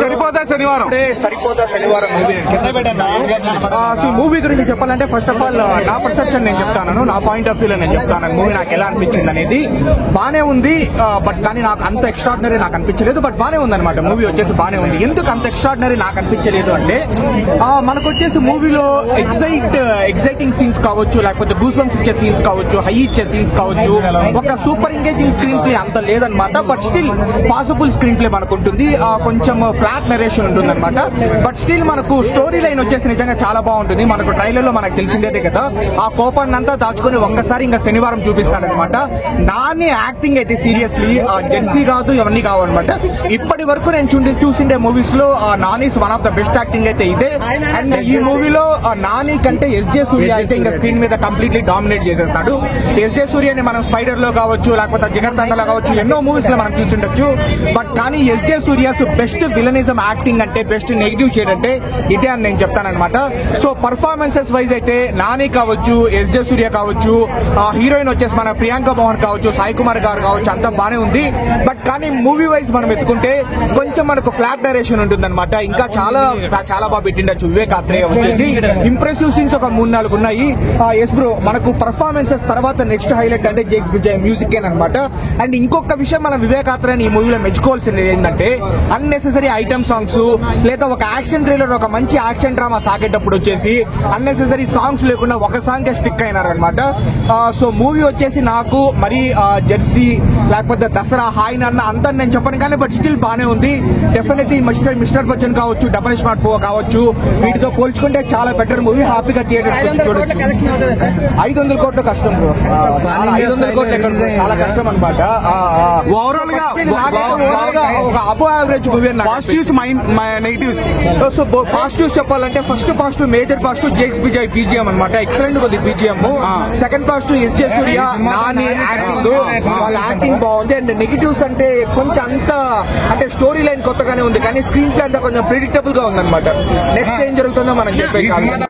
సరిపోతా శనివారం మూవీ గురించి చెప్పాలంటే ఫస్ట్ ఆఫ్ ఆల్ నా పర్సెప్షన్ నేను చెప్తాను, నా పాయింట్ ఆఫ్ వ్యూ లో నేను చెప్తాను. మూవీ నాకు ఎలా అనిపించింది అనేది బానే ఉంది, బట్ కానీ నాకు అంత ఎక్స్ట్రాడినరీ నాకు అనిపించలేదు. బట్ బానే ఉంది అనమాట, మూవీ వచ్చేసి బానే ఉంది. ఎందుకు అంత ఎక్స్ట్రాడినరీ నాకు అనిపించలేదు అంటే మనకు వచ్చేసి మూవీలో ఎక్సైటింగ్ సీన్స్ కావచ్చు, లేకపోతే గూస్ బంప్స్ ఇచ్చే సీన్స్ కావచ్చు, హై ఇచ్చే సీన్స్ కావచ్చు, ఒక సూపర్ ఎంగేజింగ్ స్క్రీన్ ప్లే అంత లేదనమాట. But still possible screen play మనకు ఉంటుంది, కొంచెం ఫ్లాట్ నరేషన్ ఉంటుంది అనమాట. బట్ స్టిల్ మనకు స్టోరీ లైన్ వచ్చేసి నిజంగా చాలా బాగుంటుంది. మనకు ట్రైలర్ లో మనకు తెలిసిందే కదా, ఆ కోపాన్ని అంతా దాచుకుని ఒక్కసారి ఇంకా శనివారం చూపిస్తాడనమాట. నాని యాక్టింగ్ అయితే సీరియస్లీ జెర్సీ కాదు, ఇవన్నీ కావన్నమాట. ఇప్పటి వరకు నేను చూసిండే మూవీస్ లో Nani's one of the best acting అయితే ఇదే. అండ్ ఈ మూవీలో నాని కంటే ఎస్జే సూర్య అయితే ఇంకా స్క్రీన్ మీద కంప్లీట్లీ డామినేట్ చేసేస్తాడు. ఎస్జే సూర్యని మనం స్పైడర్ లో కావచ్చు, లేకపోతే జిగర్తండలో కావచ్చు, ఎన్నో మూవీస్ లో మనం చూస్తుండొచ్చు. బట్ కానీ SJ Surya's best villainism acting అంటే, బెస్ట్ నెగిటివ్ షేడ్ అంటే ఇదే అని నేను చెప్తానన్నమాట. సో పర్ఫార్మెన్సెస్ వైజ్ అయితే నాని కావచ్చు, ఎస్జే సూర్య కావచ్చు, హీరోయిన్ వచ్చేసి మన ప్రియాంక మోహన్ కావచ్చు, సాయి కుమార్ గారు కావచ్చు, అంతా బానే ఉంది. బట్ కానీ మూవీ వైజ్ మనం ఎత్తుకుంటే కొంచెం మనకు ఫ్లాట్ డైరెక్షన్ ఉంటుందన్నమాట. ఇంకా చాలా చాలా బాగా పెట్టిండొచ్చు. వివేక్ ఆత్రేయ వచ్చేసి ఇంప్రెసివ్ సీన్స్ ఒక 3-4 ఉన్నాయి. ఎస్ బ్రో, మనకు పర్ఫార్మెన్సెస్ తర్వాత నెక్స్ట్ హైలైట్ అంటే జేక్స్ విజయ్ మ్యూజిక్ అనమాట. అండ్ ఇంకొక విషయం మనం వివేక్ ఆత్రేయని ఈ మూవీలో మెచ్చుకోవాల్సింది ఏంటంటే అన్నెసెసరీ ఐటమ్ సాంగ్స్, లేదా ఒక యాక్షన్ థ్రిల్లర్, ఒక మంచి యాక్షన్ డ్రామా సాగేటప్పుడు వచ్చేసి అన్నెసెసరీ సాంగ్స్ లేకుండా ఒక సాంగ్ స్టిక్ అయినారనమాట. సో మూవీ వచ్చేసి నాకు మరి జెర్సీ లేకపోతే దసరా, హాయ్ నాన్న అంతా నేను చెప్పను కానీ బట్ స్టిల్ బానే ఉంది. డెఫినెట్లీ మిస్టర్ బచ్చన్ కావచ్చు, డబల్ స్మార్ట్ పో కావచ్చు, వీటితో పోల్చుకుంటే చాలా బెటర్ మూవీ. హ్యాపీగా థియేటర్ చూడొచ్చు. 500 కోట్లు కష్టం బ్రో, 500 కోట్లు ఎక్కడ చాలా కష్టం అనమాట. ఓవరాల్ గా ఒక అబో average movie. Positives negatives. So positives చెప్పాలంటే first positive, major positive Jakes Bejoy BGM అనమాట. ఎక్సలెంట్ ఉంది BGM. Second positive SJ Suryah, Nani acting, వాళ్ళ యాక్టింగ్ బాగుంది. అండ్ నెగిటివ్స్ అంటే కొంచెం అంత అంటే స్టోరీ లైన్ కొత్తగానే ఉంది కానీ స్క్రీన్ ప్లే అంతా కొంచెం ప్రిడిక్టబుల్ గా ఉందన్నమాట. నెక్స్ట్ ఏం జరుగుతుందో మనం చెప్పేసి